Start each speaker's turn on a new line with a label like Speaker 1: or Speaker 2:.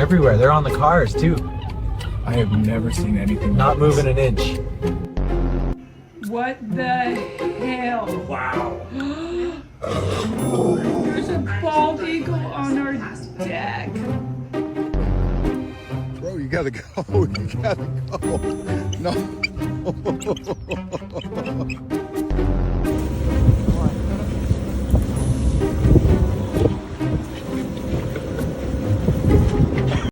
Speaker 1: everywhere. They're on the cars too.
Speaker 2: I have never seen anything
Speaker 1: Not
Speaker 2: like this.
Speaker 1: moving an inch.
Speaker 3: What the hell?
Speaker 2: Wow.
Speaker 3: There's a bald eagle on our deck.
Speaker 4: Bro, you gotta go. You gotta go. No.